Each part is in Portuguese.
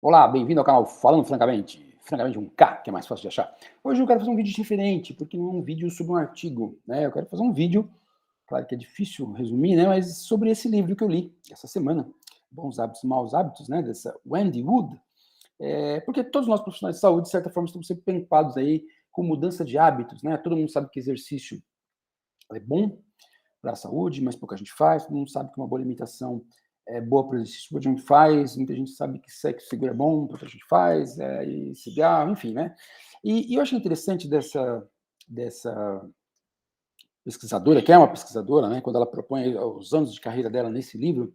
Olá, bem-vindo ao canal Falando Francamente. Francamente um K, que é mais fácil de achar. Hoje eu quero fazer um vídeo diferente, porque não é um vídeo sobre um artigo, né? Eu quero fazer um vídeo, claro que é difícil resumir, né? Mas sobre esse livro que eu li essa semana, Bons Hábitos e Maus Hábitos, né? Dessa Wendy Wood. Porque todos nós profissionais de saúde, de certa forma, estamos sempre preocupados aí com mudança de hábitos, né? Todo mundo sabe que exercício é bom para a saúde, mas pouca gente faz. Todo mundo sabe que uma boa alimentação é boa para o exercício, pouca gente faz. Muita gente sabe que sexo seguro é bom, pouca gente faz, e cigarro, enfim, né? E eu achei interessante dessa pesquisadora, que é uma pesquisadora, né, quando ela propõe os anos de carreira dela nesse livro,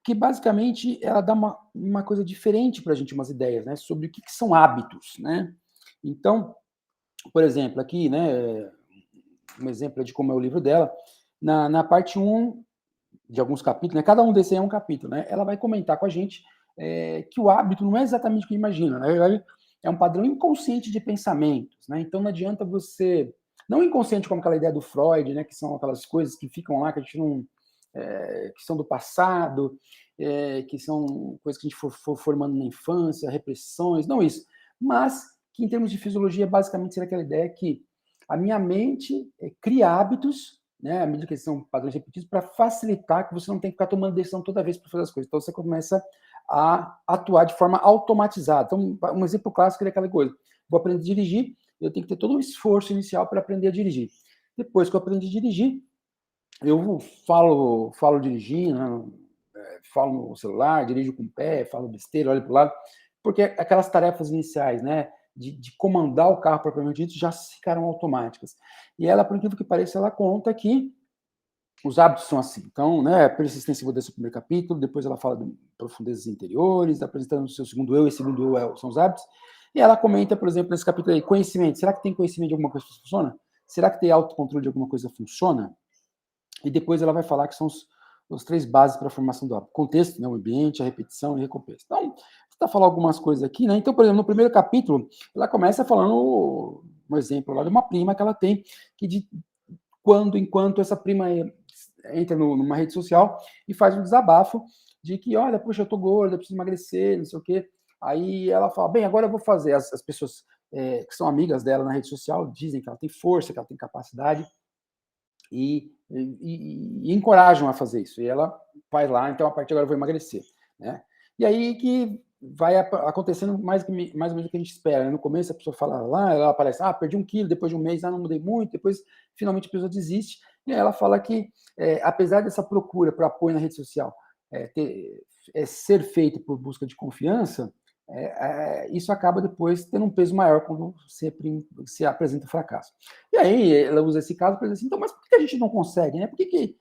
que basicamente ela dá uma coisa diferente para a gente, umas ideias, né, sobre o que são hábitos, né? Então, por exemplo, aqui, né, um exemplo de como é o livro dela, na parte um de alguns capítulos, né? Cada um desses é um capítulo, né? Ela vai comentar com a gente que o hábito não é exatamente o que imagina, na verdade é um padrão inconsciente de pensamentos, né? Então não adianta você, não inconsciente como aquela ideia do Freud, né? Que são aquelas coisas que ficam lá que a gente não, que são do passado, que são coisas que a gente for formando na infância, repressões, não isso, mas que em termos de fisiologia basicamente seria aquela ideia que a minha mente cria hábitos, né, à medida que eles são padrões repetidos, para facilitar que você não tenha que ficar tomando decisão toda vez para fazer as coisas. Então você começa a atuar de forma automatizada. Então, um exemplo clássico é aquela coisa: vou aprender a dirigir, eu tenho que ter todo um esforço inicial para aprender a dirigir. Depois que eu aprendi a dirigir, eu falo dirigindo, né, falo no celular, dirijo com o pé, falo besteira, olho para o lado, porque aquelas tarefas iniciais, né, de comandar o carro propriamente dito, já ficaram automáticas. E ela, por incrível que pareça, ela conta que os hábitos são assim. Então, né, persistência desse primeiro capítulo, depois ela fala de profundezas interiores, apresentando o seu segundo eu, e segundo eu são os hábitos. E ela comenta, por exemplo, nesse capítulo aí, conhecimento. Será que tem conhecimento de alguma coisa que funciona? Será que ter autocontrole de alguma coisa funciona? E depois ela vai falar que são os três bases para a formação do hábito: contexto, né, o ambiente, a repetição e a recompensa. Então, está falando algumas coisas aqui, né? Então, por exemplo, no primeiro capítulo, ela começa falando um exemplo lá de uma prima que ela tem, que de quando em quando essa prima entra numa rede social e faz um desabafo de que, olha, poxa, eu tô gorda, eu preciso emagrecer, não sei o quê. Aí ela fala, bem, agora eu vou fazer. As pessoas que são amigas dela na rede social dizem que ela tem força, que ela tem capacidade, e encorajam a fazer isso. E ela vai lá, então a partir de agora eu vou emagrecer, né? E aí que vai acontecendo mais ou menos o que a gente espera, né? No começo a pessoa fala lá, ela aparece, perdi 1 quilo, depois de um mês, não mudei muito, depois finalmente a pessoa desiste, e aí ela fala que, apesar dessa procura por apoio na rede social ser feito por busca de confiança, isso acaba depois tendo um peso maior quando se apresenta o fracasso. E aí ela usa esse caso para dizer assim, então, mas por que a gente não consegue, né? Por que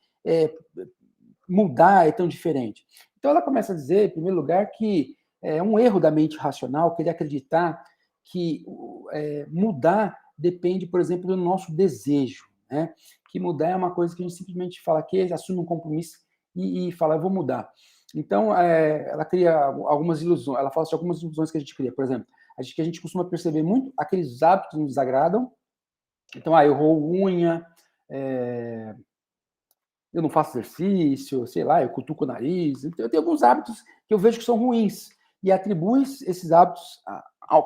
mudar é tão diferente? Então ela começa a dizer, em primeiro lugar, que é um erro da mente racional querer acreditar que mudar depende, por exemplo, do nosso desejo, né? Que mudar é uma coisa que a gente simplesmente fala que assume um compromisso e fala, eu vou mudar. Então, ela cria algumas ilusões, ela fala de algumas ilusões que a gente cria. Por exemplo, que a gente costuma perceber muito aqueles hábitos que nos desagradam. Então, eu roo unha, eu não faço exercício, sei lá, eu cutuco o nariz. Então, eu tenho alguns hábitos que eu vejo que são ruins e atribuo esses hábitos,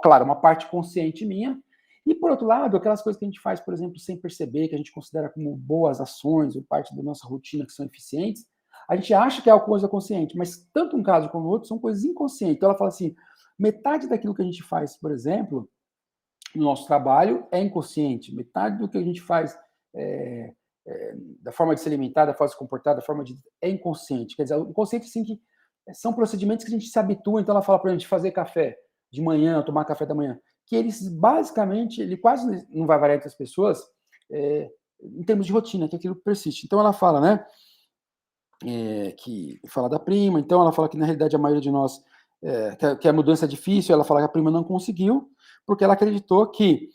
claro, uma parte consciente minha. E, por outro lado, aquelas coisas que a gente faz, por exemplo, sem perceber, que a gente considera como boas ações ou parte da nossa rotina que são eficientes, a gente acha que é uma coisa consciente, mas tanto um caso como o outro são coisas inconscientes. Então, ela fala assim, metade daquilo que a gente faz, por exemplo, no nosso trabalho é inconsciente, metade do que a gente faz da forma de se alimentar, da forma de se comportar, da forma de é inconsciente. Quer dizer, o inconsciente, assim, que são procedimentos que a gente se habitua. Então ela fala para a gente fazer café de manhã, tomar café da manhã, que eles basicamente, ele quase não vai variar entre as pessoas em termos de rotina, que aquilo persiste. Então ela fala, né, que fala da prima, então ela fala que na realidade a maioria de nós, que a mudança é difícil, ela fala que a prima não conseguiu, porque ela acreditou que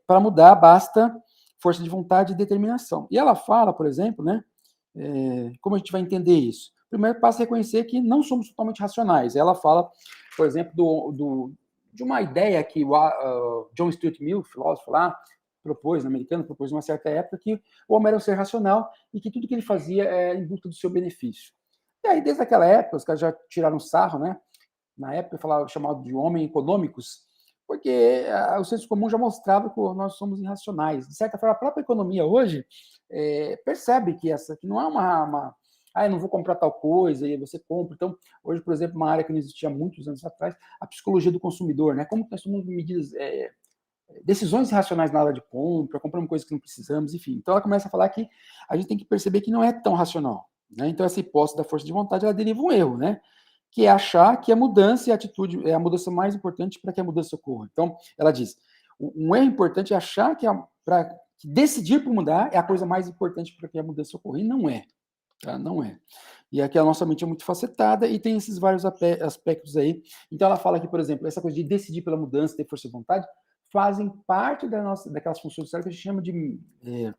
para mudar basta força de vontade e determinação. E ela fala, por exemplo, né, como a gente vai entender isso? Primeiro, passa a reconhecer que não somos totalmente racionais. Ela fala, por exemplo, de uma ideia que o John Stuart Mill, filósofo lá, propôs, americano, propôs numa certa época, que o homem era um ser racional e que tudo que ele fazia é em busca do seu benefício. E aí, desde aquela época, os caras já tiraram sarro, né? na época falava, chamado de homem econômicos, porque o senso comum já mostrava que nós somos irracionais. De certa forma, a própria economia hoje percebe que que não é eu não vou comprar tal coisa, e você compra. Então, hoje, por exemplo, uma área que não existia há muitos anos atrás, a psicologia do consumidor, né? Como nós tomamos medidas, decisões irracionais na hora de compra, compramos coisas que não precisamos, enfim. Então, ela começa a falar que a gente tem que perceber que não é tão racional, né? Então, essa hipótese da força de vontade, ela deriva um erro, né? Que é achar que a mudança e a atitude é a mudança mais importante para que a mudança ocorra. Então, ela diz, um erro importante é achar que decidir por mudar é a coisa mais importante para que a mudança ocorra, e não é. Tá? Não é. E aqui a nossa mente é muito facetada e tem esses vários aspectos aí. Então ela fala que, por exemplo, essa coisa de decidir pela mudança, ter força de vontade, fazem parte daquelas funções do cérebro que a gente chama de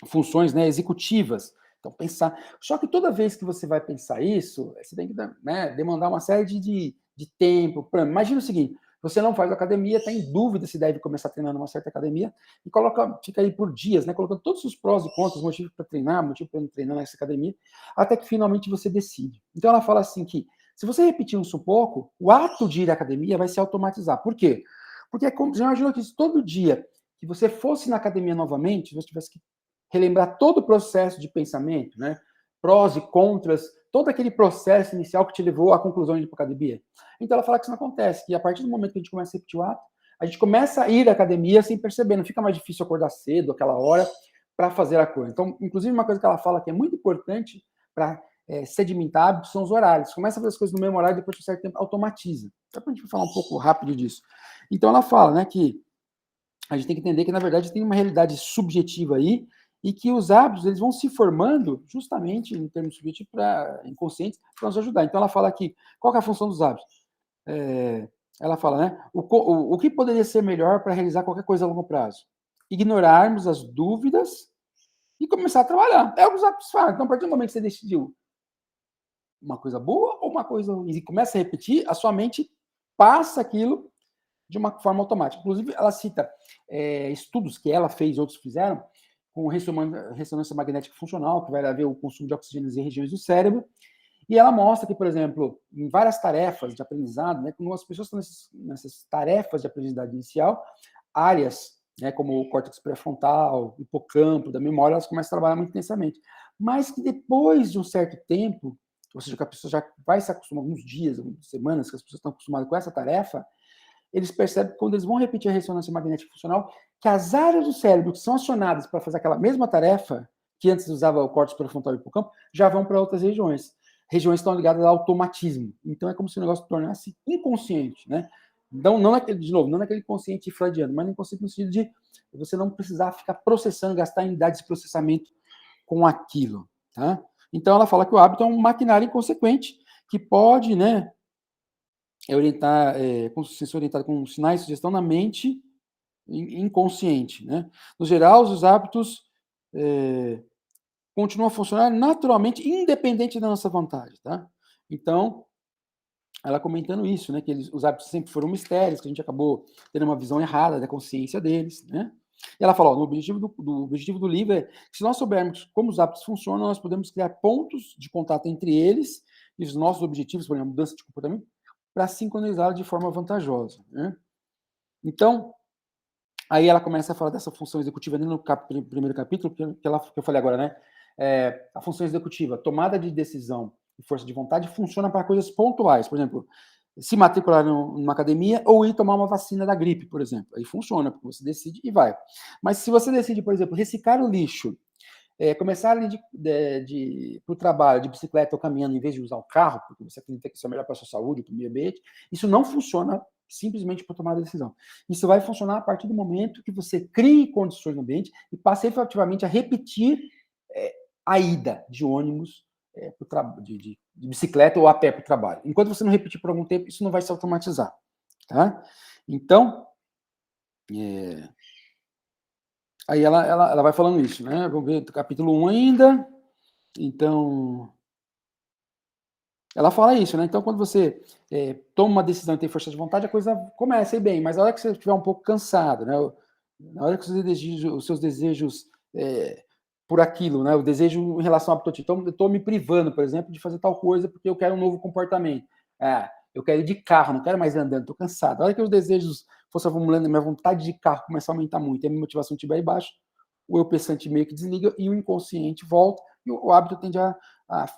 funções, né, executivas. Então, pensar. Só que toda vez que você vai pensar isso, você tem que, né, demandar uma série de tempo. Imagina o seguinte: você não faz academia, está em dúvida se deve começar a treinar numa certa academia, e fica aí por dias, né, colocando todos os prós e contras, motivos para treinar, motivo para não treinar nessa academia, até que finalmente você decide. Então ela fala assim que, se você repetir isso um pouco, o ato de ir à academia vai se automatizar. Por quê? Porque já imaginou que todo dia que você fosse na academia novamente, você tivesse que relembrar todo o processo de pensamento, né? Prós e contras, todo aquele processo inicial que te levou à conclusão de ir para a academia. Então ela fala que isso não acontece, que a partir do momento que a gente começa a repetir o ato, a gente começa a ir à academia sem perceber, não fica mais difícil acordar cedo, aquela hora, para fazer a coisa. Então, inclusive, uma coisa que ela fala que é muito importante para sedimentar hábitos são os horários. Começa a fazer as coisas no mesmo horário, depois de um certo tempo automatiza. Então, para a gente falar um pouco rápido disso. Então, ela fala, né, que a gente tem que entender que, na verdade, tem uma realidade subjetiva aí, e que os hábitos eles vão se formando justamente em termos subjetivos, inconscientes, para nos ajudar. Então, ela fala aqui, qual que é a função dos hábitos? Ela fala, né? O que poderia ser melhor para realizar qualquer coisa a longo prazo? Ignorarmos as dúvidas e começar a trabalhar. É o que os hábitos fazem. Então, a partir do momento que você decidiu uma coisa boa ou uma coisa ruim e começa a repetir, a sua mente passa aquilo de uma forma automática. Inclusive, ela cita estudos que ela fez, outros fizeram, com ressonância magnética funcional, que vai ver o consumo de oxigênio em regiões do cérebro, e ela mostra que, por exemplo, em várias tarefas de aprendizado, né, quando as pessoas estão nessas tarefas de aprendizado inicial, áreas, né, como o córtex pré-frontal, hipocampo, da memória, elas começam a trabalhar muito intensamente. Mas que depois de um certo tempo, ou seja, que a pessoa já vai se acostumar, alguns dias, algumas semanas, que as pessoas estão acostumadas com essa tarefa, eles percebem que quando eles vão repetir a ressonância magnética funcional, que as áreas do cérebro que são acionadas para fazer aquela mesma tarefa, que antes usava o córtex pré-frontal e o hipocampo, já vão para outras regiões. Regiões que estão ligadas ao automatismo. Então é como se o negócio se tornasse inconsciente, né? Então, não naquele, de novo, não naquele consciente freudiano, mas no inconsciente no sentido de você não precisar ficar processando, gastar unidades de processamento com aquilo, tá? Então ela fala que o hábito é um maquinário inconsequente que pode, né, orientar, ser orientado com sinais de sugestão na mente inconsciente, né? No geral, os hábitos continuam a funcionar naturalmente, independente da nossa vontade, tá? Então, ela comentando isso, né? Que os hábitos sempre foram mistérios, que a gente acabou tendo uma visão errada da consciência deles, né? E ela fala, ó, o objetivo do livro é que, se nós soubermos como os hábitos funcionam, nós podemos criar pontos de contato entre eles e os nossos objetivos, por exemplo, mudança de comportamento, para sincronizá-los de forma vantajosa, né? Então, aí ela começa a falar dessa função executiva no primeiro capítulo, que eu falei agora, né? A função executiva, tomada de decisão e força de vontade, funciona para coisas pontuais. Por exemplo, se matricular numa academia ou ir tomar uma vacina da gripe, por exemplo. Aí funciona, porque você decide e vai. Mas se você decide, por exemplo, reciclar o lixo, começar a ir para o trabalho de bicicleta ou caminhando em vez de usar o carro, porque você acredita que isso é melhor para a sua saúde, para o meio ambiente, isso não funciona simplesmente por tomar a decisão. Isso vai funcionar a partir do momento que você crie condições no ambiente e passe efetivamente a repetir a ida de ônibus, de bicicleta ou a pé para o trabalho. Enquanto você não repetir por algum tempo, isso não vai se automatizar. Tá? Então, aí ela vai falando isso, né? Vamos ver do capítulo 1 ainda. Então, ela fala isso, né? Então, quando você toma uma decisão e tem força de vontade, a coisa começa a ir bem, mas na hora que você estiver um pouco cansado, né? Na hora que os seus desejos por aquilo, né? O desejo em relação ao apetite. Então, eu estou me privando, por exemplo, de fazer tal coisa porque eu quero um novo comportamento. eu quero ir de carro, não quero mais ir andando, estou cansado. A hora que os desejos fossem acumulando, minha vontade de carro começa a aumentar muito, e a minha motivação estiver aí baixo, o eu pensante meio que desliga e o inconsciente volta, e o hábito tende a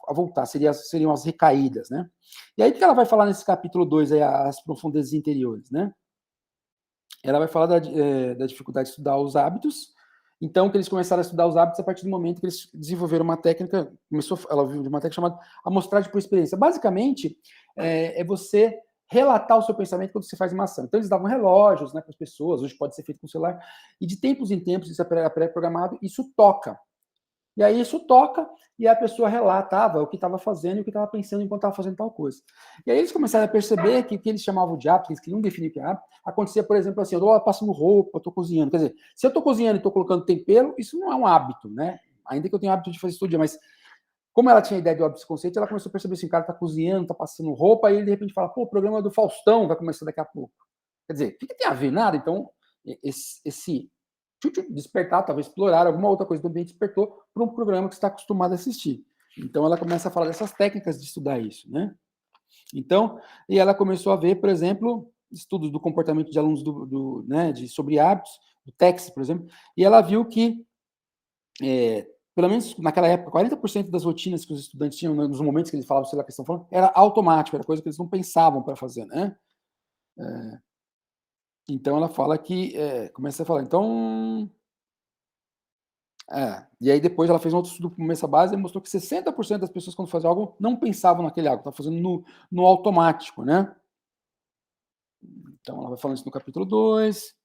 voltar, seriam as recaídas, né? E aí o que ela vai falar nesse capítulo 2, aí, as profundezas interiores, né? Ela vai falar da dificuldade de estudar os hábitos. Então, que eles começaram a estudar os hábitos a partir do momento que eles desenvolveram uma técnica, ela viu de uma técnica chamada amostragem por experiência. Basicamente, é você relatar o seu pensamento quando você faz uma ação. Então, eles davam relógios, né, para as pessoas, hoje pode ser feito com o celular, e de tempos em tempos, isso é pré-programado, isso toca. E aí isso toca e a pessoa relatava o que estava fazendo e o que estava pensando enquanto estava fazendo tal coisa. E aí eles começaram a perceber que o que eles chamavam de hábito, que eles queriam definir o que é hábito, acontecia, por exemplo, assim, eu estou passando roupa, eu estou cozinhando. Quer dizer, se eu estou cozinhando e estou colocando tempero, isso não é um hábito, né? Ainda que eu tenha hábito de fazer isso todo dia, mas como ela tinha a ideia do hábito conceito, ela começou a perceber assim, o cara está cozinhando, está passando roupa, e ele de repente fala, pô, o programa do Faustão vai começar daqui a pouco. Quer dizer, o que tem a ver? Nada. Então, esse despertar, talvez explorar alguma outra coisa do ambiente despertou para um programa que você está acostumado a assistir. Então, ela começa a falar dessas técnicas de estudar isso, né? Então, e ela começou a ver, por exemplo, estudos do comportamento de alunos né, sobre hábitos, do Texas, por exemplo, e ela viu que, pelo menos naquela época, 40% das rotinas que os estudantes tinham, nos momentos que eles falavam sobre a questão falando, era automático, era coisa que eles não pensavam para fazer, né? Então, ela fala que, começa a falar, então... e aí depois ela fez um outro estudo com essa base e mostrou que 60% das pessoas, quando faziam algo, não pensavam naquele algo, estavam fazendo no automático, né? Então, ela vai falando isso no capítulo 2.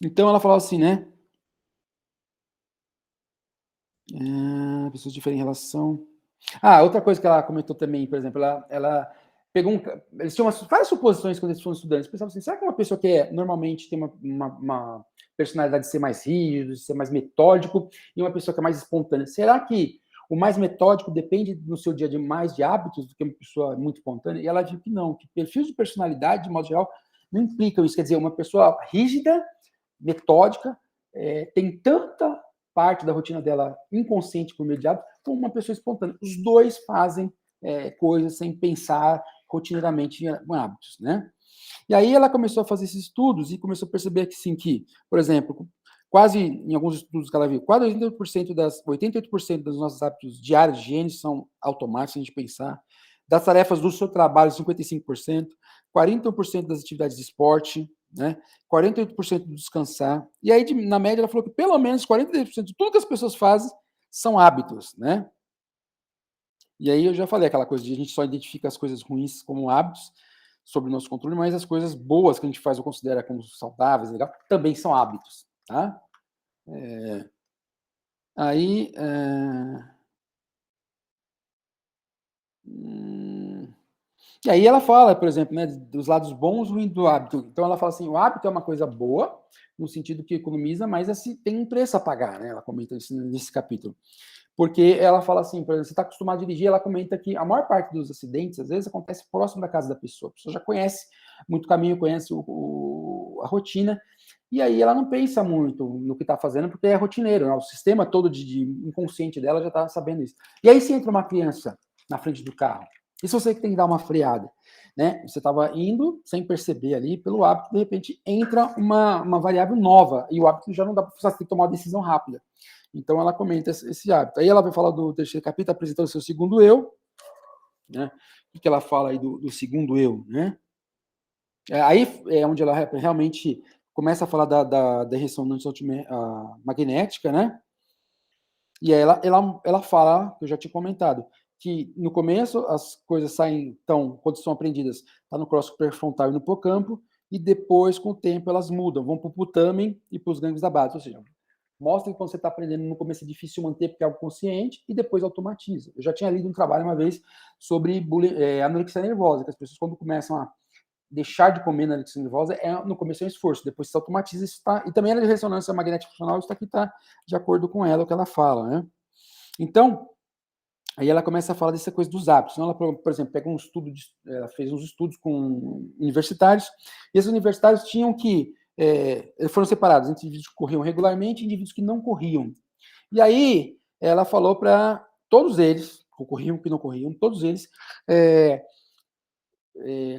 Então, ela falava assim, né? Pessoas diferentes em relação... outra coisa que ela comentou também, por exemplo, ela pegou eles tinham várias suposições quando eles foram estudantes. Pensavam assim, será que uma pessoa que normalmente tem uma personalidade de ser mais rígido, de ser mais metódico, e uma pessoa que é mais espontânea, será que o mais metódico depende no seu dia a dia mais de hábitos do que uma pessoa muito espontânea? E ela viu que não, que perfis de personalidade, de modo geral, não implicam isso. Quer dizer, uma pessoa rígida, metódica, tem tanta parte da rotina dela inconsciente por meio de hábito, como uma pessoa espontânea. Os dois fazem coisas sem pensar rotineiramente em hábitos, né? E aí ela começou a fazer esses estudos e começou a perceber que, sim, que, por exemplo, quase, em alguns estudos que ela viu, quase 88% dos nossos hábitos diários de higiene são automáticos, se a gente pensar. Das tarefas do seu trabalho, 55%, 41% das atividades de esporte, né? 48% do descansar. E aí, na média, ela falou que pelo menos 43% de tudo que as pessoas fazem são hábitos, né? E aí eu já falei aquela coisa de a gente só identifica as coisas ruins como hábitos sob o nosso controle, mas as coisas boas que a gente faz ou considera como saudáveis, legal, também são hábitos, tá? Aí... E aí ela fala, por exemplo, né, dos lados bons e ruins do hábito. Então ela fala assim, o hábito é uma coisa boa, no sentido que economiza, mas assim, tem um preço a pagar, né? Ela comenta isso nesse capítulo. Porque ela fala assim, por exemplo, você está acostumado a dirigir, ela comenta que a maior parte dos acidentes, às vezes, acontece próximo da casa da pessoa. A pessoa já conhece muito caminho, conhece a rotina, e aí ela não pensa muito no que está fazendo, porque é rotineiro, né? O sistema todo de inconsciente dela já está sabendo isso. E aí se entra uma criança na frente do carro, e se você tem que dar uma freada, né? Você estava indo sem perceber ali, pelo hábito, de repente entra uma variável nova, e o hábito já não dá para você ter que tomar uma decisão rápida. Então ela comenta esse hábito. Aí ela vai falar do terceiro capítulo, apresentando o seu segundo eu, né? O que ela fala aí do segundo eu, né? Aí é onde ela realmente começa a falar da ressonância magnética, né? E aí ela fala, que eu já tinha comentado, que no começo as coisas saem, então, quando são aprendidas, tá no córtex pré-frontal e no hipocampo, e depois, com o tempo, elas mudam, vão para o putamen e para os gânglios da base, ou seja, mostra que quando você está aprendendo no começo é difícil manter porque é algo consciente e depois automatiza. Eu já tinha lido um trabalho uma vez sobre anorexia nervosa, que as pessoas quando começam a deixar de comer na anorexia nervosa, no começo é um esforço, depois se automatiza, isso tá, e também a ressonância magnética funcional, isso aqui está de acordo com ela, o que ela fala, né? Então, aí ela começa a falar dessa coisa dos hábitos. Então, ela, por exemplo, pega um estudo, ela fez uns estudos com universitários, e esses universitários tinham que foram separados entre indivíduos que corriam regularmente e indivíduos que não corriam. E aí ela falou para todos eles, corriam, que não corriam, todos eles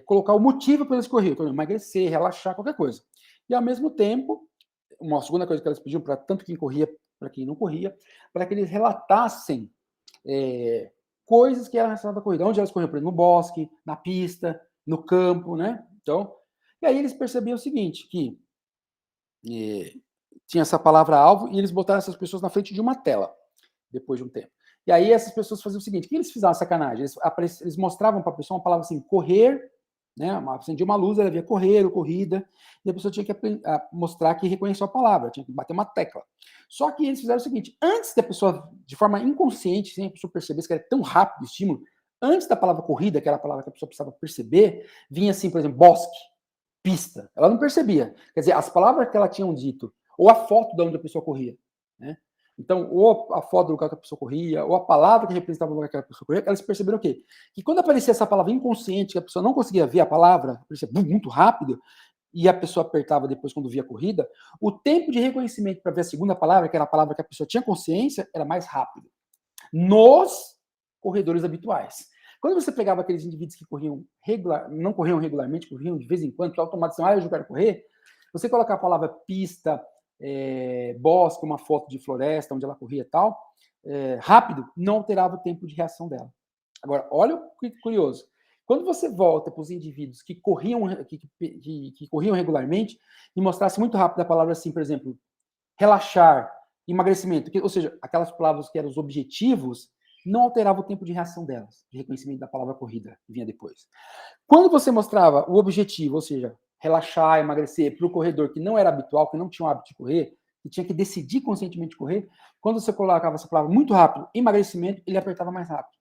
colocar o motivo pelo eles corriam, então, emagrecer, relaxar, qualquer coisa. E ao mesmo tempo, uma segunda coisa que elas pediam para tanto quem corria, para quem não corria, para que eles relatassem coisas que eram relacionadas à corrida, onde elas corriam, por exemplo, no bosque, na pista, no campo, né? Então, e aí eles percebiam o seguinte, que tinha essa palavra-alvo e eles botaram essas pessoas na frente de uma tela, depois de um tempo. E aí essas pessoas faziam o seguinte, o que eles fizeram sacanagem? Eles mostravam para a pessoa uma palavra assim, correr, né? Acendia uma luz, ela via correr ou corrida, e a pessoa tinha que mostrar que reconheceu a palavra, tinha que bater uma tecla. Só que eles fizeram o seguinte, antes da pessoa, de forma inconsciente, sem a pessoa perceber que era tão rápido o estímulo, antes da palavra corrida, que era a palavra que a pessoa precisava perceber, vinha assim, por exemplo, bosque, pista. Ela não percebia. Quer dizer, as palavras que ela tinha dito, ou a foto de onde a pessoa corria, né? Então, ou a foto do lugar que a pessoa corria, ou a palavra que representava o lugar que a pessoa corria, elas perceberam o quê? Que quando aparecia essa palavra inconsciente, que a pessoa não conseguia ver a palavra, aparecia muito rápido, e a pessoa apertava depois quando via a corrida, o tempo de reconhecimento para ver a segunda palavra, que era a palavra que a pessoa tinha consciência, era mais rápido. Nos corredores habituais. Quando você pegava aqueles indivíduos que corriam não corriam regularmente, corriam de vez em quando, que automaticamente, eu quero correr, você colocar a palavra pista, bosque, uma foto de floresta, onde ela corria e tal, rápido, não alterava o tempo de reação dela. Agora, olha o que curioso. Quando você volta para os indivíduos que corriam regularmente e mostrasse muito rápido a palavra assim, por exemplo, relaxar, emagrecimento, ou seja, aquelas palavras que eram os objetivos, não alterava o tempo de reação delas, de reconhecimento da palavra corrida, que vinha depois. Quando você mostrava o objetivo, ou seja, relaxar, emagrecer, para o corredor que não era habitual, que não tinha o hábito de correr, que tinha que decidir conscientemente correr, quando você colocava essa palavra muito rápido, emagrecimento, ele apertava mais rápido.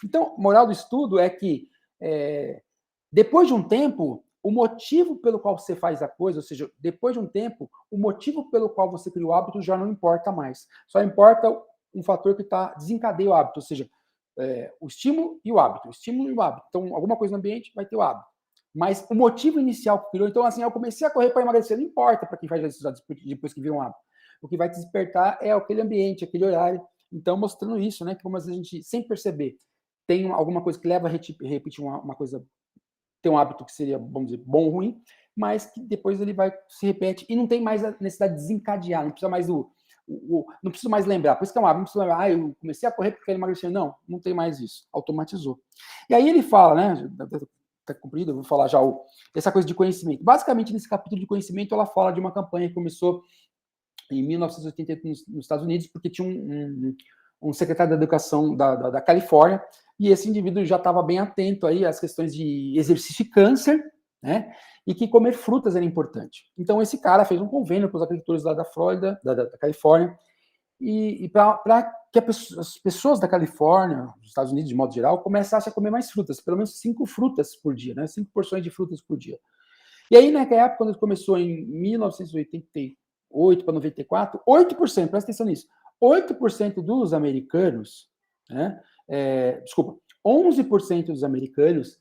Então, moral do estudo é que, depois de um tempo, o motivo pelo qual você faz a coisa, ou seja, depois de um tempo, o motivo pelo qual você cria o hábito já não importa mais. Só importa um fator que desencadeia o hábito, ou seja, o estímulo e o hábito. O estímulo e o hábito. Então, alguma coisa no ambiente vai ter o hábito. Mas o motivo inicial que criou, então, assim, eu comecei a correr para emagrecer, não importa para quem faz exercício depois que vira um hábito. O que vai te despertar é aquele ambiente, aquele horário. Então, mostrando isso, né, que como às vezes a gente, sem perceber, tem alguma coisa que leva a repetir uma coisa, tem um hábito que seria, vamos dizer, bom ou ruim, mas que depois ele vai se repete e não tem mais a necessidade de desencadear, não precisa mais não preciso mais lembrar, por isso que é um hábito, não preciso lembrar, eu comecei a correr porque quero emagrecer, não tem mais isso, automatizou. E aí ele fala, né, tá cumprido, eu vou falar já essa coisa de conhecimento. Basicamente, nesse capítulo de conhecimento, ela fala de uma campanha que começou em 1988 nos Estados Unidos, porque tinha um secretário da Educação da Califórnia, e esse indivíduo já estava bem atento aí às questões de exercício e câncer, né? E que comer frutas era importante. Então, esse cara fez um convênio com os agricultores lá da Flórida, da Califórnia, e para que as pessoas da Califórnia, dos Estados Unidos de modo geral, começassem a comer mais frutas, pelo menos 5 frutas por dia, né? 5 porções de frutas por dia. E aí, naquela época, quando começou em 1988 para 94, 8%, presta atenção nisso, 8% dos americanos, né, 11% dos americanos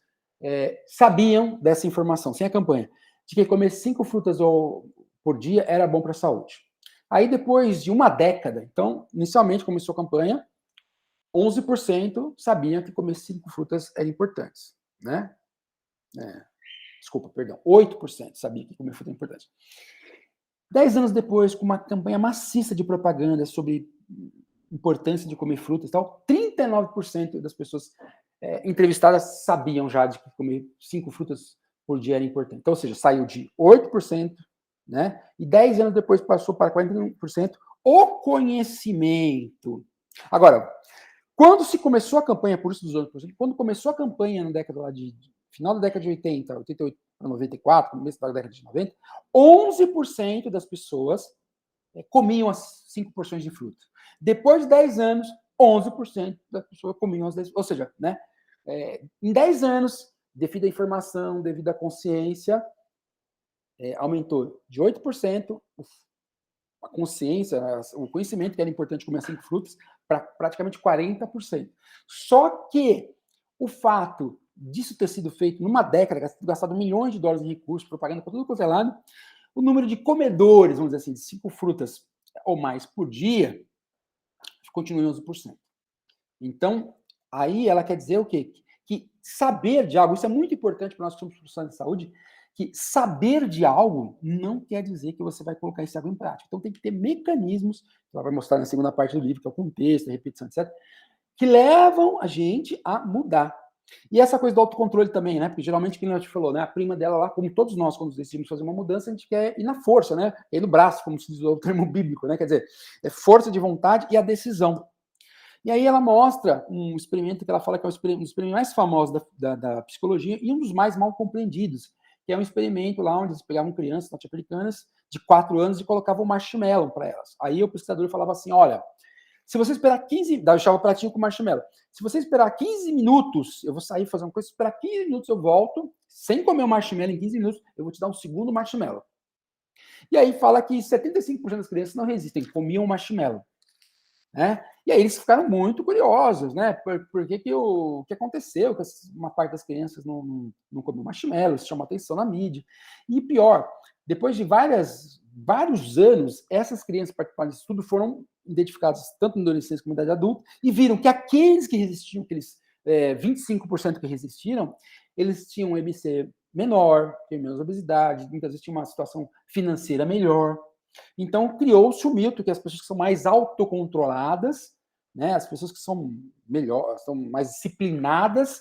sabiam dessa informação, sem a campanha, de que comer 5 frutas por dia era bom para a saúde. Aí, depois de uma década, então, inicialmente começou a campanha, 11% sabiam que comer 5 frutas era importante, né? 8% sabia que comer fruta é importante. 10 anos depois, com uma campanha maciça de propaganda sobre importância de comer frutas e tal, 39% das pessoas entrevistadas sabiam já de que comer 5 frutas por dia era importante. Então, ou seja, saiu de 8%, né? E 10 anos depois passou para 41% o conhecimento. Agora, quando se começou a campanha, por isso dos 8%, quando começou a campanha na década lá final da década de 80, 88 para 94, começo da década de 90, 11% das pessoas comiam as 5 porções de fruta. Depois de 10 anos, 11% das pessoas comiam as 10, ou seja, né, em 10 anos, devido à informação, devido à consciência, aumentou de 8% a consciência, o conhecimento que era importante comer 5 frutas, para praticamente 40%. Só que o fato disso ter sido feito numa década, gastado milhões de dólares em recursos, propaganda para tudo quanto é lado, o número de comedores, vamos dizer assim, de 5 frutas ou mais por dia, continua em 11%. Então, Aí ela quer dizer o quê? Que saber de algo, isso é muito importante para nós que somos profissionais de saúde, que saber de algo não quer dizer que você vai colocar esse algo em prática. Então tem que ter mecanismos, que ela vai mostrar na segunda parte do livro, que é o contexto, a repetição, etc., que levam a gente a mudar. E essa coisa do autocontrole também, né? Porque geralmente, como a gente falou, né? A prima dela lá, como todos nós, quando decidimos fazer uma mudança, a gente quer ir na força, né? Ir no braço, como se diz o termo bíblico, né? Quer dizer, é força de vontade e a decisão. E aí ela mostra um experimento que ela fala que é um dos experimentos mais famosos da psicologia e um dos mais mal compreendidos, que é um experimento lá onde eles pegavam crianças norte-americanas de 4 anos e colocavam marshmallow para elas. Aí o pesquisador falava assim, olha, se você esperar 15, deixava o pratinho com marshmallow. Se você esperar 15 minutos, eu vou sair fazer uma coisa, esperar 15 minutos eu volto, sem comer o marshmallow em 15 minutos, eu vou te dar um segundo marshmallow. E aí fala que 75% das crianças não resistem, comiam marshmallow. Né? E aí eles ficaram muito curiosos, né? Por que o que aconteceu? Que uma parte das crianças não comeu marshmallow, isso chamou atenção na mídia. E pior, depois de vários anos, essas crianças participantes do estudo foram identificadas tanto na adolescência como na idade adulta e viram que aqueles que resistiam, aqueles 25% que resistiram, eles tinham um IMC menor, tinham menos obesidade, muitas vezes tinham uma situação financeira melhor. Então, criou-se o mito que as pessoas que são mais autocontroladas, né, as pessoas que são melhor, são mais disciplinadas,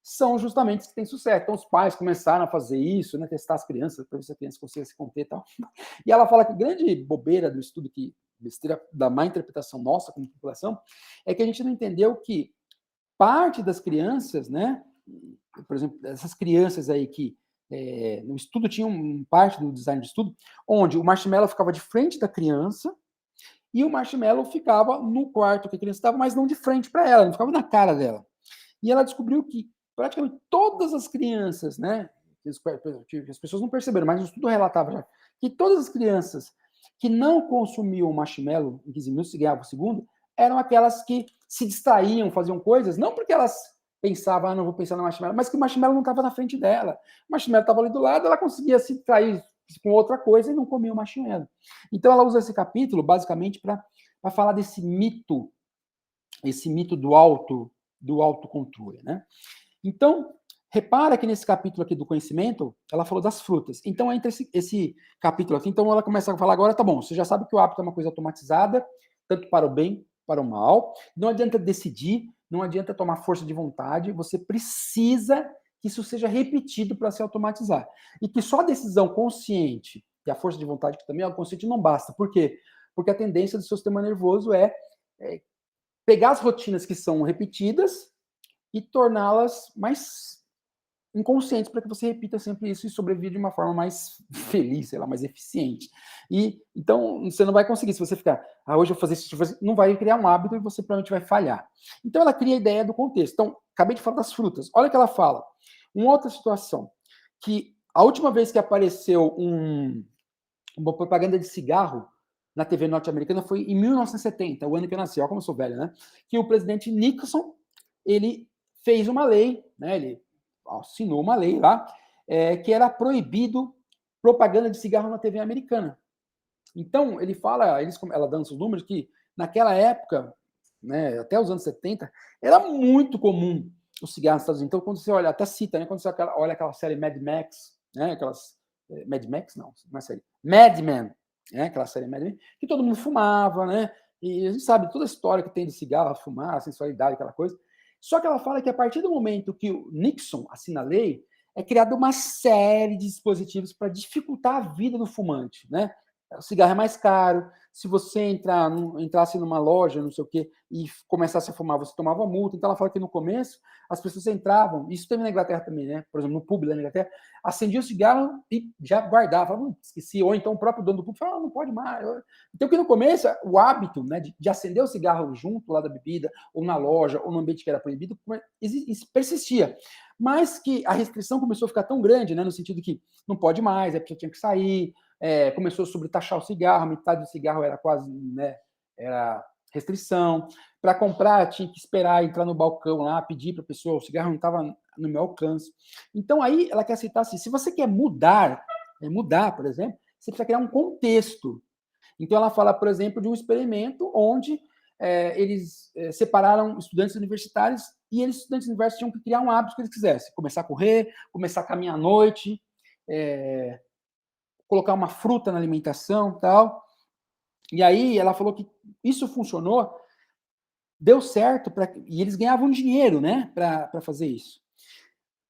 são justamente as que têm sucesso. Então, os pais começaram a fazer isso, né, testar as crianças, para ver se a criança conseguia se conter e tal. E ela fala que a grande bobeira do estudo, que besteira da má interpretação nossa como população, é que a gente não entendeu que parte das crianças, né, por exemplo, essas crianças aí que no estudo tinha parte do design de estudo, onde o marshmallow ficava de frente da criança e o marshmallow ficava no quarto que a criança estava, mas não de frente para ela, não ficava na cara dela. E ela descobriu que praticamente todas as crianças, né, as pessoas não perceberam, mas o estudo relatava já, que todas as crianças que não consumiam marshmallow em 15 minutos, se ganhavam o segundo, eram aquelas que se distraíam, faziam coisas, não porque elas pensavam, não vou pensar no marshmallow, mas que o marshmallow não estava na frente dela. O marshmallow estava ali do lado, ela conseguia se distrair com outra coisa e não comia o marshmallow. Então ela usa esse capítulo basicamente para falar desse mito, esse mito do autocontrole, né? Então, repara que nesse capítulo aqui do conhecimento, ela falou das frutas. Então, entre esse capítulo aqui, então ela começa a falar agora, tá bom, você já sabe que o hábito é uma coisa automatizada, tanto para o bem, para o mal. Não adianta decidir, não adianta tomar força de vontade, você precisa que isso seja repetido para se automatizar. E que só a decisão consciente e a força de vontade, que também é consciente, não basta. Por quê? Porque a tendência do seu sistema nervoso é pegar as rotinas que são repetidas e torná-las mais inconscientes para que você repita sempre isso e sobreviva de uma forma mais feliz, sei lá, mais eficiente. E então você não vai conseguir, se você ficar, hoje eu vou fazer isso, não vai criar um hábito e você provavelmente vai falhar. Então ela cria a ideia do contexto. Então, acabei de falar das frutas. Olha o que ela fala. Uma outra situação, que a última vez que apareceu uma propaganda de cigarro na TV norte-americana foi em 1970, o ano que eu nasci, olha como eu sou velho, né? Que o presidente Nixon, ele fez uma lei, né? Ele assinou uma lei lá, que era proibido propaganda de cigarro na TV americana. Então, ele fala, ela dando os números, que naquela época, né, até os anos 70, era muito comum o cigarro nos Estados Unidos. Então, quando você olha, até cita, né, quando você olha aquela série Mad Max, né, aquelas... Mad Max? Não é série. Mad Men, né, aquela série Mad Men, que todo mundo fumava, né? E a gente sabe toda a história que tem de cigarro, fumar, a sensualidade, aquela coisa. Só que ela fala que a partir do momento que o Nixon assina a lei, é criada uma série de dispositivos para dificultar a vida do fumante, né? O cigarro é mais caro. Se você entrasse numa loja, não sei o quê, e começasse a fumar, você tomava multa. Então ela fala que no começo as pessoas entravam, isso também na Inglaterra também, né? Por exemplo, no pub da Inglaterra, acendia o cigarro e já guardava, falava, esqueci. Ou então o próprio dono do pub falava, não pode mais. Então que no começo, o hábito, né, de acender o cigarro junto lá da bebida, ou na loja, ou no ambiente que era proibido, persistia. Mas que a restrição começou a ficar tão grande, né, no sentido que não pode mais, a pessoa tinha que sair, começou a sobretaxar o cigarro, metade do cigarro era quase, né, era restrição. Para comprar, tinha que esperar entrar no balcão lá, pedir para a pessoa, o cigarro não estava no meu alcance. Então, aí, ela quer citar assim, se você quer mudar, por exemplo, você precisa criar um contexto. Então, ela fala, por exemplo, de um experimento onde eles separaram estudantes universitários e eles, estudantes universitários, tinham que criar um hábito que eles quisessem. Começar a correr, começar a caminhar à noite, colocar uma fruta na alimentação e tal. E aí ela falou que isso funcionou, deu certo, e eles ganhavam dinheiro, né, para fazer isso.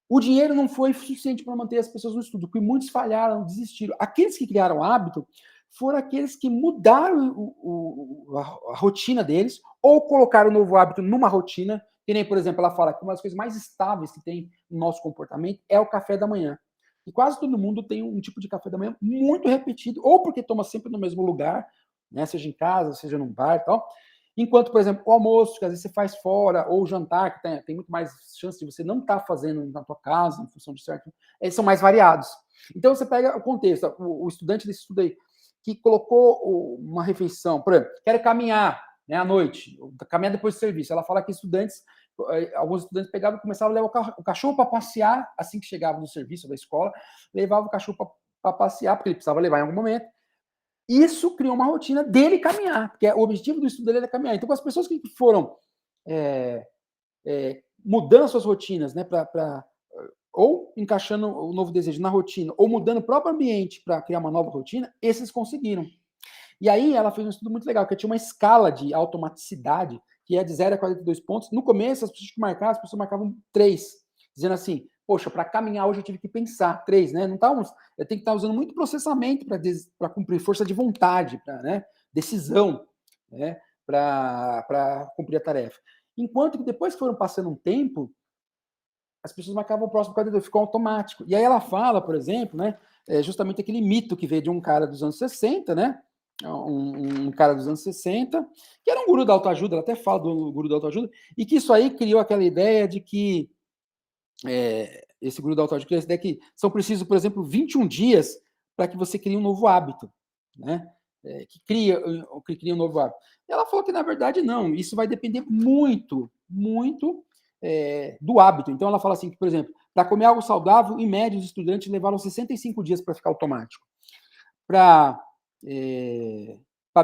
O dinheiro não foi suficiente para manter as pessoas no estudo, porque muitos falharam, desistiram. Aqueles que criaram o hábito foram aqueles que mudaram a rotina deles, ou colocaram o novo hábito numa rotina, que nem, por exemplo, ela fala que uma das coisas mais estáveis que tem no nosso comportamento é o café da manhã. E quase todo mundo tem um tipo de café da manhã muito repetido, ou porque toma sempre no mesmo lugar, né, seja em casa, seja num bar e tal. Enquanto, por exemplo, o almoço, que às vezes você faz fora, ou o jantar, que tem muito mais chance de você não estar fazendo na tua casa, em função de certo, eles são mais variados. Então, você pega o contexto, o estudante desse estudo aí, que colocou uma refeição, por exemplo, quero caminhar, né, à noite, caminhar depois do serviço. Ela fala que alguns estudantes pegavam e começavam a levar o cachorro para passear, assim que chegava do serviço, da escola, levava o cachorro para passear, porque ele precisava levar em algum momento. Isso criou uma rotina dele caminhar, porque o objetivo do estudo dele era caminhar. Então, com as pessoas que foram mudando as suas rotinas, né, ou encaixando o novo desejo na rotina, ou mudando o próprio ambiente para criar uma nova rotina, esses conseguiram. E aí ela fez um estudo muito legal, que tinha uma escala de automaticidade, que é de 0 a 42 pontos. No começo, as pessoas marcavam 3, dizendo assim, poxa, para caminhar hoje eu tive que pensar 3, né? Não tá eu tenho que estar usando muito processamento para cumprir, força de vontade, né? Decisão, né? Para cumprir a tarefa. Enquanto que depois que foram passando um tempo, as pessoas marcavam o próximo 42, ficou automático. E aí ela fala, por exemplo, né? Justamente aquele mito que veio de um cara dos anos 60, né? Um cara dos anos 60, que era um guru da autoajuda, ela até fala do guru da autoajuda, e que isso aí criou aquela ideia de que esse guru da autoajuda criou essa ideia que são precisos, por exemplo, 21 dias para que você crie um novo hábito, né? Que cria um novo hábito. E ela falou que, na verdade, não, isso vai depender muito, muito do hábito. Então, ela fala assim, que, por exemplo, para comer algo saudável, em média, os estudantes levaram 65 dias para ficar automático. Para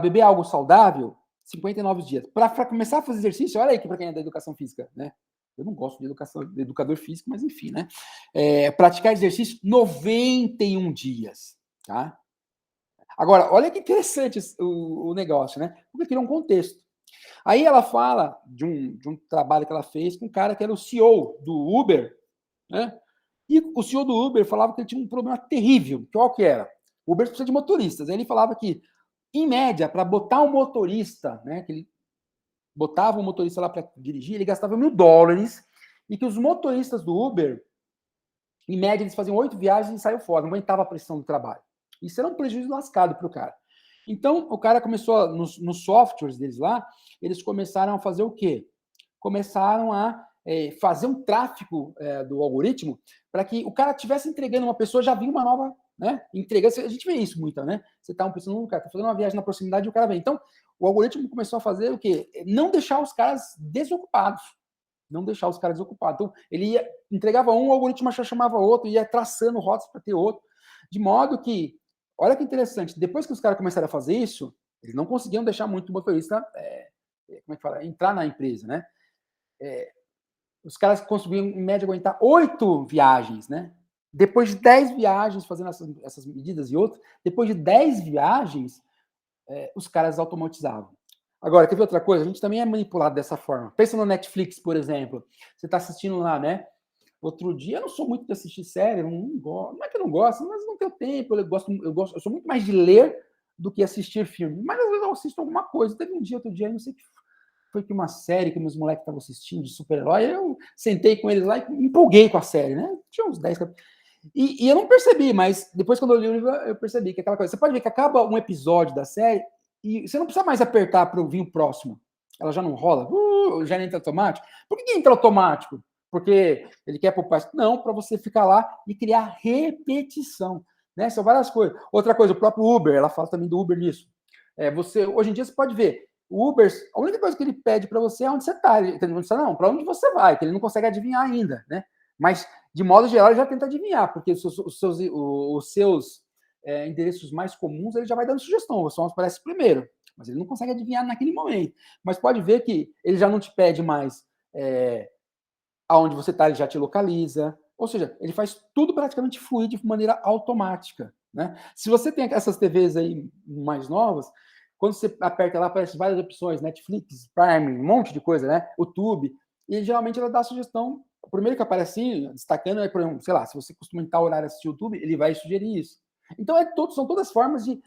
beber algo saudável, 59 dias. Para começar a fazer exercício, olha aí que para quem é da educação física, né? Eu não gosto de educador físico, mas enfim, né? Praticar exercício, 91 dias, tá? Agora, olha que interessante o negócio, né? Porque cria um contexto. Aí ela fala de um trabalho que ela fez com um cara que era o CEO do Uber, né? E o CEO do Uber falava que ele tinha um problema terrível. Qual que era? O Uber precisa de motoristas. Aí ele falava que, em média, para botar um motorista, né, que ele botava um motorista lá para dirigir, ele gastava $1.000, e que os motoristas do Uber, em média, eles faziam 8 viagens e saiu fora, não aguentava a pressão do trabalho. Isso era um prejuízo lascado para o cara. Então, o cara começou, nos softwares deles lá, eles começaram a fazer o quê? Começaram a fazer um tráfego do algoritmo para que o cara estivesse entregando uma pessoa, já vinha uma nova, né? Entregando, a gente vê isso muito, né? Você tá pensando no cara, tá fazendo uma viagem na proximidade e o cara vem. Então, o algoritmo começou a fazer o quê? Não deixar os caras desocupados. Não deixar os caras desocupados. Então, ele entregava um, o algoritmo já chamava outro, ia traçando rotas para ter outro. De modo que, olha que interessante, depois que os caras começaram a fazer isso, eles não conseguiam deixar muito o motorista como é que fala? Entrar na empresa, né? Os caras conseguiam, em média, aguentar 8 viagens, né? Depois de 10 viagens, fazendo essas medidas e outras, depois de 10 viagens, os caras automatizavam. Agora, quer ver outra coisa? A gente também é manipulado dessa forma. Pensa no Netflix, por exemplo. Você está assistindo lá, né? Outro dia, eu não sou muito de assistir série, eu não gosto. Não é que eu não gosto, mas não tenho tempo. Eu sou muito mais de ler do que assistir filme. Mas às vezes eu assisto alguma coisa. Teve outro dia, não sei o que foi, que uma série que meus moleques estavam assistindo de super-herói, eu sentei com eles lá e me empolguei com a série, né? Tinha uns 10 capítulos. E eu não percebi, mas depois quando eu li o livro, eu percebi que aquela coisa. Você pode ver que acaba um episódio da série e você não precisa mais apertar para ouvir o próximo. Ela já não rola, já entra automático. Por que entra automático? Porque ele quer poupar. Não, para você ficar lá e criar repetição. Né? São várias coisas. Outra coisa, o próprio Uber, ela fala também do Uber nisso. Hoje em dia você pode ver, o Uber, a única coisa que ele pede para você é onde você está. Não, para onde você vai, que ele não consegue adivinhar ainda, né? Mas, de modo geral, ele já tenta adivinhar, porque os seus endereços mais comuns, ele já vai dando sugestão, você aparece primeiro. mas ele não consegue adivinhar naquele momento. Mas pode ver que ele já não te pede mais aonde você está, ele já te localiza. Ou seja, ele faz tudo praticamente fluir de maneira automática, né? Se você tem essas TVs aí mais novas, quando você aperta lá, aparecem várias opções, Netflix, Prime, um monte de coisa, né? YouTube, e geralmente ela dá a sugestão. O primeiro que aparece assim, destacando é, por exemplo, sei lá, se você costuma em tal horário assistir YouTube, ele vai sugerir isso. Então, são todas formas de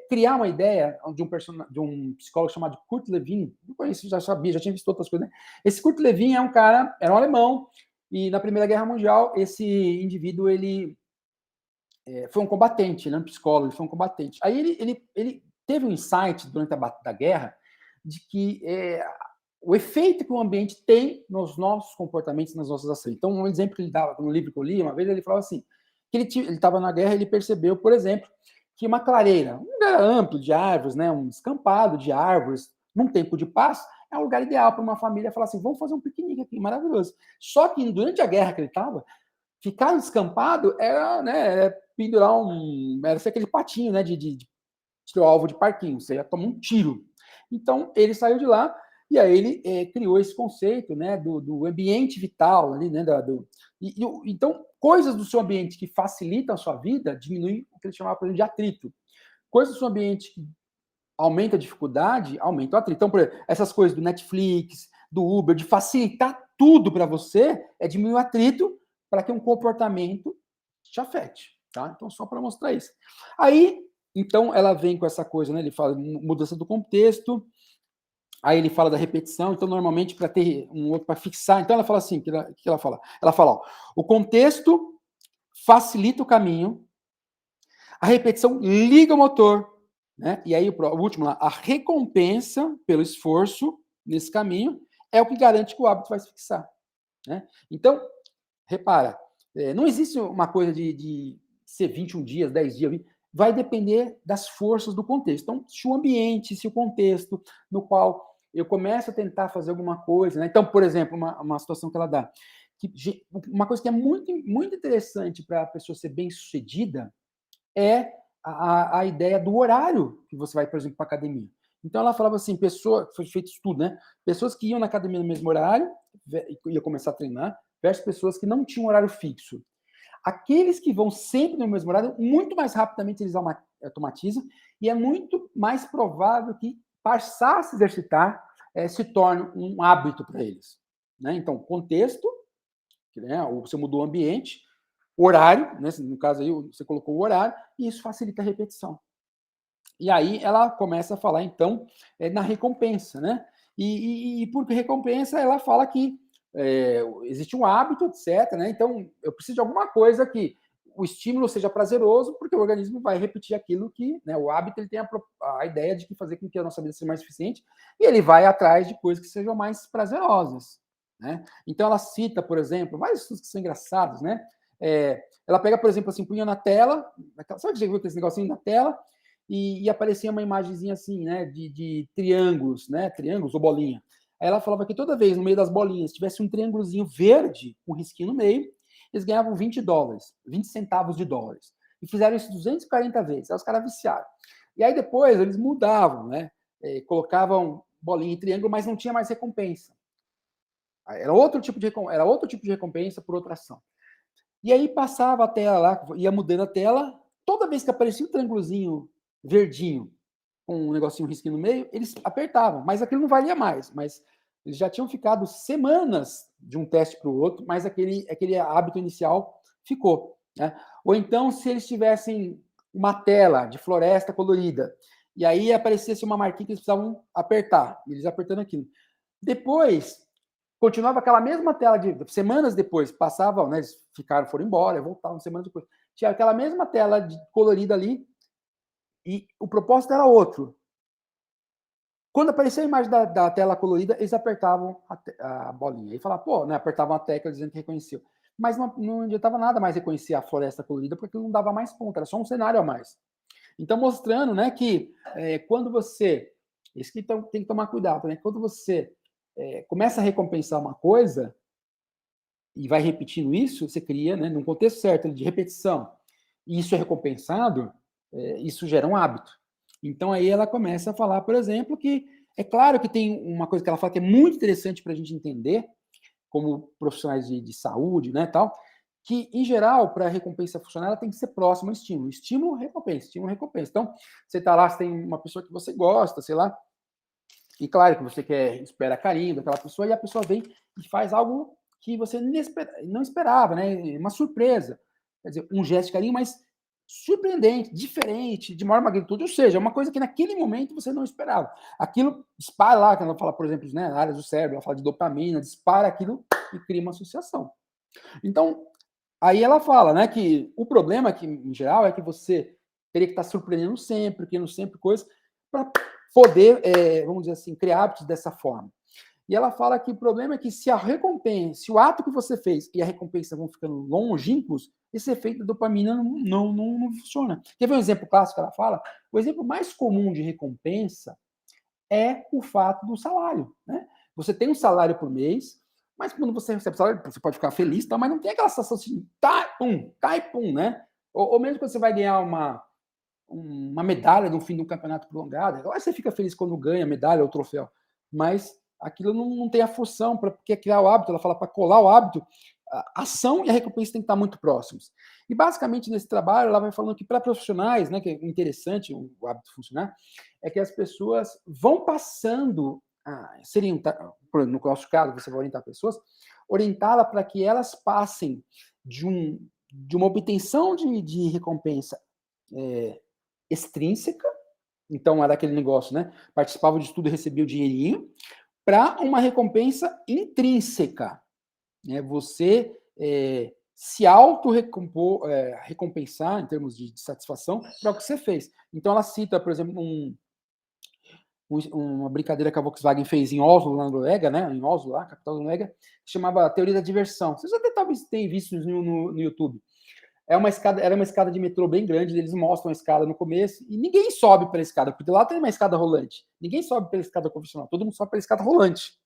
criar uma ideia de um psicólogo chamado Kurt Lewin. Não conheço, já sabia, já tinha visto outras coisas, né? Esse Kurt Lewin é um cara, era um alemão, e na Primeira Guerra Mundial, esse indivíduo, ele foi um combatente, ele é um psicólogo, ele foi um combatente. Aí ele teve um insight durante a guerra de que o efeito que o ambiente tem nos nossos comportamentos, nas nossas ações. Então, um exemplo que ele dava no livro que eu li, uma vez ele falava assim, que ele estava na guerra e ele percebeu, por exemplo, que uma clareira, um lugar amplo de árvores, né, um descampado de árvores, num tempo de paz, é um lugar ideal para uma família falar assim, vamos fazer um piquenique aqui, maravilhoso. Só que durante a guerra que ele estava, ficar descampado era, né, pendurar era ser aquele patinho, né, de seu alvo de parquinho, você ia tomar um tiro. Então, ele saiu de lá e aí ele criou esse conceito, né, do ambiente vital ali, né, então, coisas do seu ambiente que facilitam a sua vida diminuem o que ele chamava, por exemplo, de atrito. Coisas do seu ambiente que aumentam a dificuldade, aumentam o atrito. Então, por exemplo, essas coisas do Netflix, do Uber, de facilitar tudo para você, diminuir o atrito para que um comportamento te afete, tá? Então, só para mostrar isso. Aí, então, ela vem com essa coisa, né? Ele fala mudança do contexto, aí ele fala da repetição, então, normalmente, para ter um outro, para fixar, então ela fala assim, que ela fala? Ela fala, ó, o contexto facilita o caminho, a repetição liga o motor, né? E aí, o último lá, a recompensa pelo esforço nesse caminho é o que garante que o hábito vai se fixar, né? Então, repara, não existe uma coisa de ser 21 dias, 10 dias, vai depender das forças do contexto. Então, se o ambiente, se o contexto no qual eu começo a tentar fazer alguma coisa, né? Então, por exemplo, uma situação que ela dá, uma coisa que é muito, muito interessante para a pessoa ser bem-sucedida é a ideia do horário que você vai, por exemplo, para a academia. Então, ela falava assim, foi feito estudo, né? Pessoas que iam na academia no mesmo horário, ia começar a treinar, versus pessoas que não tinham horário fixo. Aqueles que vão sempre no mesmo horário, muito mais rapidamente eles automatizam, e é muito mais provável que passar a se exercitar se torne um hábito para eles, né? Então, contexto, né? Você mudou o ambiente, horário, né? No caso aí, você colocou o horário, e isso facilita a repetição. E aí ela começa a falar, então, na recompensa, né? E por recompensa, ela fala que existe um hábito, etc. Né? Então, eu preciso de alguma coisa que o estímulo seja prazeroso, porque o organismo vai repetir aquilo que, né, o hábito ele tem a ideia de que fazer com que a nossa vida seja mais eficiente, e ele vai atrás de coisas que sejam mais prazerosas. Né? Então, ela cita, por exemplo, vários estudos que são engraçados, né? Ela pega, por exemplo, assim, punha na tela, sabe que você viu esse negocinho na tela? E aparecia uma imagenzinha assim, né, de triângulos, né, triângulos ou bolinha. Aí ela falava que toda vez, no meio das bolinhas, tivesse um triângulozinho verde, com um risquinho no meio, eles ganhavam $20, 20 centavos de dólares. E fizeram isso 240 vezes. Aí os caras viciaram. E aí depois eles mudavam, né, colocavam bolinha em triângulo, mas não tinha mais recompensa. Era outro tipo de recompensa por outra ação. E aí passava a tela lá, ia mudando a tela, toda vez que aparecia um triângulozinho verdinho, com um negocinho, um risquinho no meio, eles apertavam, mas aquilo não valia mais, mas eles já tinham ficado semanas de um teste para o outro, mas aquele hábito inicial ficou, né? Ou então, se eles tivessem uma tela de floresta colorida, e aí aparecesse uma marquinha que eles precisavam apertar, eles apertando aquilo. Depois, continuava aquela mesma tela semanas depois, passavam, né, eles foram embora, voltavam semanas depois. Tinha aquela mesma tela colorida ali, e o propósito era outro. Quando aparecia a imagem da tela colorida, eles apertavam a bolinha. E falavam, pô, né, apertavam a tecla dizendo que reconheceu. Mas não adiantava nada mais reconhecer a floresta colorida, porque não dava mais ponto, era só um cenário a mais. Então, mostrando, né, que quando você... Isso que tem que tomar cuidado, né? Quando você começa a recompensar uma coisa e vai repetindo isso, você cria, né, num contexto certo de repetição, e isso é recompensado, isso gera um hábito. Então, aí ela começa a falar, por exemplo, que é claro que tem uma coisa que ela fala que é muito interessante para a gente entender, como profissionais de saúde, né, tal, que, em geral, para a recompensa funcionar, ela tem que ser próxima ao estímulo. Estímulo, recompensa, estímulo, recompensa. Então, você está lá, você tem uma pessoa que você gosta, sei lá, e claro que você espera carinho daquela pessoa, e a pessoa vem e faz algo que você não esperava, né? Uma surpresa. Quer dizer, um gesto de carinho, mas surpreendente, diferente, de maior magnitude, ou seja, uma coisa que naquele momento você não esperava. Aquilo dispara lá, quando ela fala, por exemplo, né, áreas do cérebro, ela fala de dopamina, dispara aquilo e cria uma associação. Então, aí ela fala, né, que o problema que, em geral, é que você teria que estar surpreendendo sempre, criando sempre coisas, para poder, vamos dizer assim, criar hábitos dessa forma. E ela fala que o problema é que se a recompensa, se o ato que você fez e a recompensa vão ficando longínquos, esse efeito da dopamina não funciona. Quer ver um exemplo clássico que ela fala? O exemplo mais comum de recompensa é o fato do salário, né? Você tem um salário por mês, mas quando você recebe salário, você pode ficar feliz, tá? Mas não tem aquela sensação assim, tá e pum, né? Ou mesmo quando você vai ganhar uma medalha no fim de um campeonato prolongado, agora você fica feliz quando ganha a medalha ou troféu, mas aquilo não tem a função, porque criar o hábito, ela fala para colar o hábito, a ação e a recompensa tem que estar muito próximos. E basicamente nesse trabalho ela vai falando que para profissionais, né, que é interessante o hábito funcionar, é que as pessoas vão passando no nosso caso, você vai orientar pessoas, orientá-la para que elas passem de uma obtenção de recompensa extrínseca, então era aquele negócio, né? Participava de estudo e recebia o dinheirinho, para uma recompensa intrínseca, né? Você se recompensar em termos de satisfação para o que você fez. Então ela cita, por exemplo, uma brincadeira que a Volkswagen fez em Oslo, na Noruega, né? Em Oslo, lá, capital da Noruega, que chamava Teoria da Diversão. Vocês até talvez tenham visto no YouTube. Era uma escada de metrô bem grande, eles mostram a escada no começo, e ninguém sobe pela escada, porque lá tem uma escada rolante. Ninguém sobe pela escada convencional, todo mundo sobe pela escada rolante.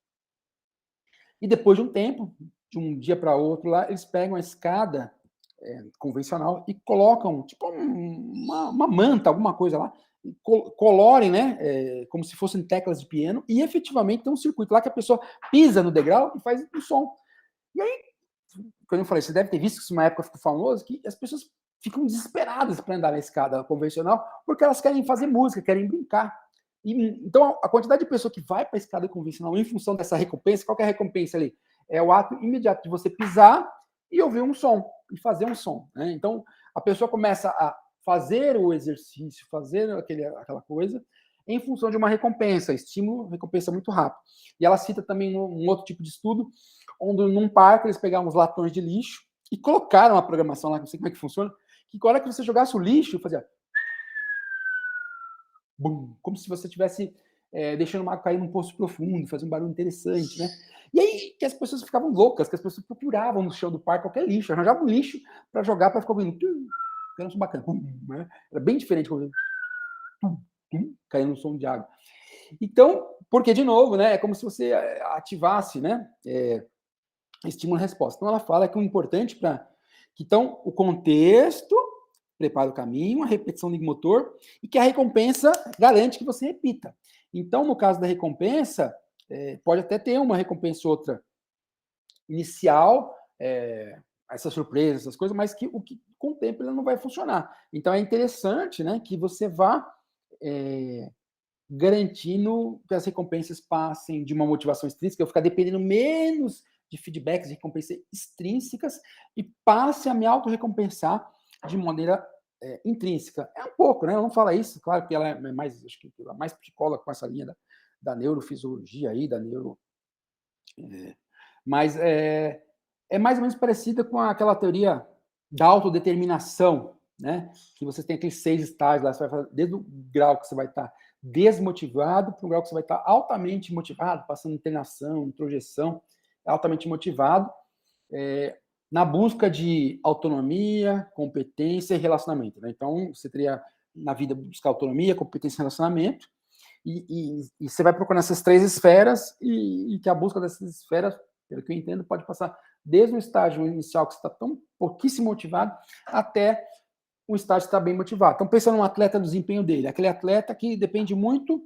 E depois de um tempo, de um dia para outro lá, eles pegam a escada convencional e colocam tipo uma manta, alguma coisa lá, colorem, né, como se fossem teclas de piano, e efetivamente tem um circuito lá que a pessoa pisa no degrau e faz o som. E aí, quando eu falei, você deve ter visto que isso uma época ficou famoso, que as pessoas ficam desesperadas para andar na escada convencional, porque elas querem fazer música, querem brincar. Então, a quantidade de pessoa que vai para a escada convencional em função dessa recompensa, qual que é a recompensa ali? É o ato imediato de você pisar e ouvir um som, e fazer um som. Né? Então, a pessoa começa a fazer o exercício, fazer aquela coisa, em função de uma recompensa, estímulo, recompensa muito rápido. E ela cita também um outro tipo de estudo, onde num parque eles pegavam uns latões de lixo e colocaram a programação lá, não sei como é que funciona, que na hora que você jogasse o lixo, fazia bum, como se você estivesse deixando uma água cair num poço profundo, fazia um barulho interessante, né? E aí que as pessoas ficavam loucas, que as pessoas procuravam no chão do parque qualquer lixo, arranjavam um lixo para jogar, para ficar ouvindo. Era um bacana. Né? Era bem diferente quando caindo no som de água. Então, porque, de novo, né, é como se você ativasse, né, estímulo e resposta. Então, ela fala que o importante então, o contexto prepara o caminho, a repetição liga o motor, e que a recompensa garante que você repita. Então, no caso da recompensa, pode até ter uma recompensa outra inicial, essa surpresa, essas coisas, mas que com o tempo ele não vai funcionar. Então, é interessante, né, que você vá garantindo que as recompensas passem de uma motivação extrínseca, eu ficar dependendo menos de feedbacks de recompensas extrínsecas e passe a me autorrecompensar de maneira intrínseca. É um pouco, né? Ela não fala isso, claro que ela é mais, acho que ela é mais psicóloga com essa linha da neurofisiologia aí, da neuro. Mas é mais ou menos parecida com aquela teoria da autodeterminação, né? Que você tem aqueles 6 estágios lá, você vai fazer desde o grau que você vai estar desmotivado para o grau que você vai estar altamente motivado, passando internação, introjeção, altamente motivado, na busca de autonomia, competência e relacionamento. Né? Então, você teria na vida buscar autonomia, competência e relacionamento, e você vai procurar essas 3 esferas, e que a busca dessas esferas, pelo que eu entendo, pode passar desde o estágio inicial que você está tão pouquíssimo motivado, até o estágio está bem motivado. Então, pensa num atleta, no desempenho dele. Aquele atleta que depende muito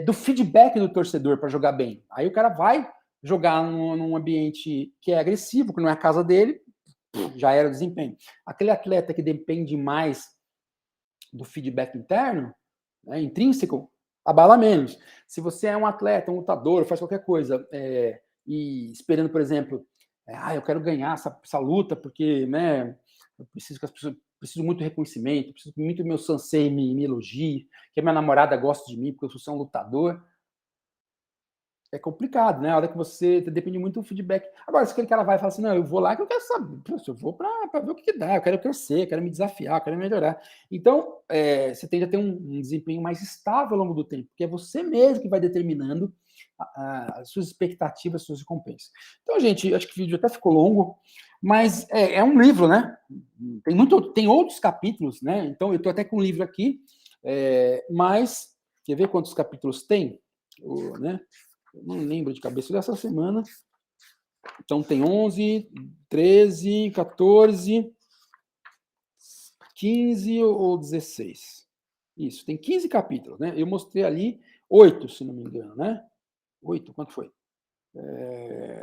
do feedback do torcedor para jogar bem. Aí o cara vai jogar num ambiente que é agressivo, que não é a casa dele, já era o desempenho. Aquele atleta que depende mais do feedback interno, né, intrínseco, abala menos. Se você é um atleta, um lutador, faz qualquer coisa, e esperando, por exemplo, eu quero ganhar essa luta porque, né, eu preciso que as pessoas, preciso muito de reconhecimento, preciso muito que meu sensei me elogie, que a minha namorada goste de mim porque eu sou um lutador. É complicado, né? A hora que você depende muito do feedback. Agora, se aquele cara vai e fala assim, não, eu vou lá que eu quero saber, eu vou para ver o que dá, eu quero crescer, eu quero me desafiar, eu quero melhorar. Então, você tende a ter um desempenho mais estável ao longo do tempo, porque é você mesmo que vai determinando as suas expectativas, as suas recompensas. Então, gente, acho que o vídeo até ficou longo, mas é um livro, né? Tem outros capítulos, né? Então, eu estou até com um livro aqui, mas quer ver quantos capítulos tem? Né? Eu não lembro de cabeça dessa semana. Então tem 11, 13, 14, 15 ou 16. Isso, tem 15 capítulos, né? Eu mostrei ali 8, se não me engano, né? 8, quanto foi?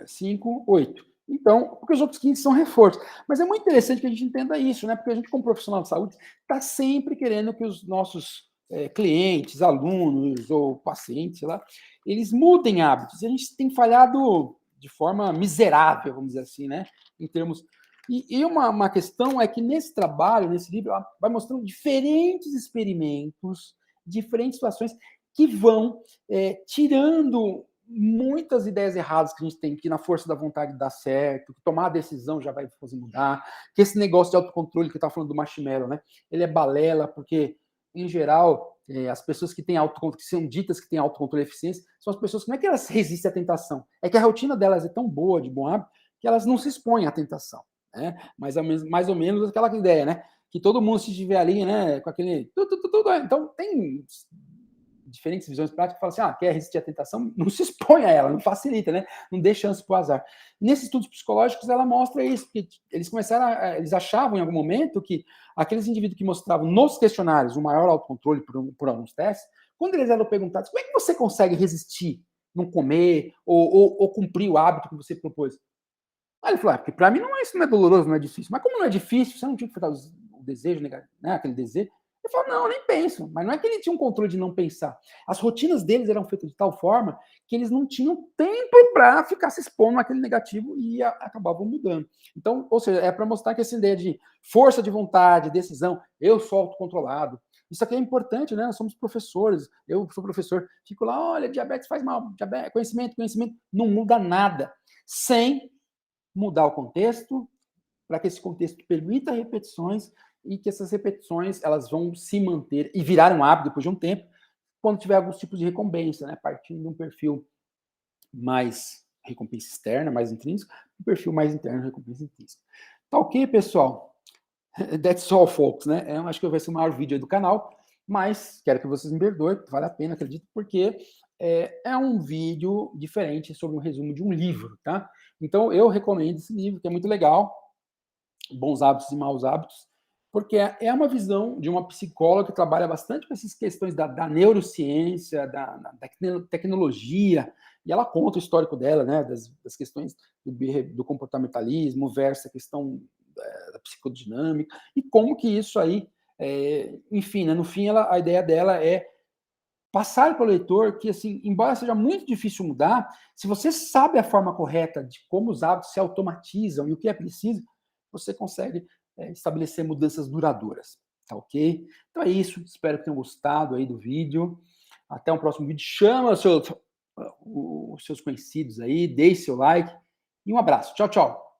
5, 8. Então, porque os outros 15 são reforços. Mas é muito interessante que a gente entenda isso, né? Porque a gente, como profissional de saúde, está sempre querendo que os nossos clientes, alunos ou pacientes, sei lá, eles mudem hábitos. E a gente tem falhado de forma miserável, vamos dizer assim, né? Em termos. E uma questão é que nesse trabalho, nesse livro, ela vai mostrando diferentes experimentos, diferentes situações que vão tirando muitas ideias erradas que a gente tem, que na força da vontade dá certo, que tomar a decisão já vai fazer mudar, que esse negócio de autocontrole que eu estava falando do marshmallow, né? Ele é balela, porque, em geral, as pessoas que têm autocontrole, que são ditas que têm autocontrole e eficiência, são as pessoas que não é que elas resistem à tentação, é que a rotina delas é tão boa, de bom hábito, que elas não se expõem à tentação, né? Mais ou menos aquela ideia, né? Que todo mundo se estiver ali, né, com aquele... Então, tem diferentes visões práticas, falam assim, quer resistir à tentação, não se expõe a ela, não facilita, né? Não dê chance para o azar. Nesses estudos psicológicos, ela mostra isso, porque eles eles achavam em algum momento que aqueles indivíduos que mostravam nos questionários o maior autocontrole por alguns testes, quando eles eram perguntados, como é que você consegue resistir, não comer, ou cumprir o hábito que você propôs? Aí ele falou, porque para mim isso não é doloroso, não é difícil. Mas como não é difícil, você não tinha que enfrentar o desejo, né, aquele desejo. Ele falou, não, eu nem penso. Mas não é que ele tinha um controle de não pensar. As rotinas deles eram feitas de tal forma que eles não tinham tempo para ficar se expondo naquele negativo e acabavam mudando. Então, ou seja, é para mostrar que essa ideia de força de vontade, decisão, eu sou autocontrolado. Isso aqui é importante, né? Nós somos professores. Eu sou professor. Fico lá, olha, diabetes faz mal. Diabetes, conhecimento. Não muda nada. Sem mudar o contexto, para que esse contexto permita repetições e que essas repetições elas vão se manter e virar um hábito depois de um tempo, quando tiver alguns tipos de recompensa, né? Partindo de um perfil mais recompensa externa, mais intrínseca, um perfil mais interno, recompensa intrínseca. Tá ok, pessoal? That's all, folks, né? Eu acho que vai ser o maior vídeo aí do canal, mas quero que vocês me perdoem, vale a pena, acredito, porque é um vídeo diferente sobre um resumo de um livro, tá? Então, eu recomendo esse livro, que é muito legal, Bons Hábitos e Maus Hábitos, porque é uma visão de uma psicóloga que trabalha bastante com essas questões da neurociência, da tecnologia, e ela conta o histórico dela, né, das questões do comportamentalismo versus a questão da psicodinâmica, e como que isso aí, enfim, né, no fim, a ideia dela é passar para o leitor que, assim, embora seja muito difícil mudar, se você sabe a forma correta de como os hábitos se automatizam e o que é preciso, você consegue estabelecer mudanças duradouras, tá ok? Então é isso, espero que tenham gostado aí do vídeo. Até um próximo vídeo. Chama os seus conhecidos aí, deixe seu like e um abraço. Tchau, tchau.